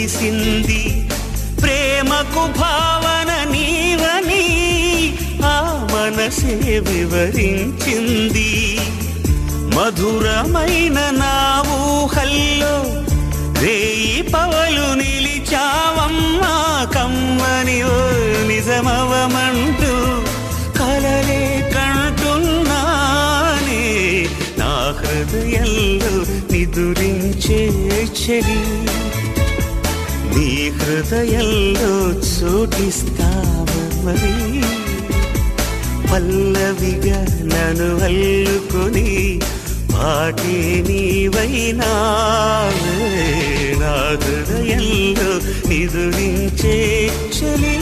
తెలిసింది ప్రేమకు భావన నీవని ఆ మనసే వివరించింది. మధురమైన నా ఊహల్లో రేయి పవలు నిలిచావమ్మా, కమ్మని ఓ నిజమవమంటూ కలలే కంటున్నానే. నా హృదయంలో నిదురించే చెలి, నీ హృదయంలో చోటిస్తావా మరి? పల్లవిగా నన్ను అల్లుకొని పాటే నీవైనావే. నా హృదయంలో నిదురించే చెలి.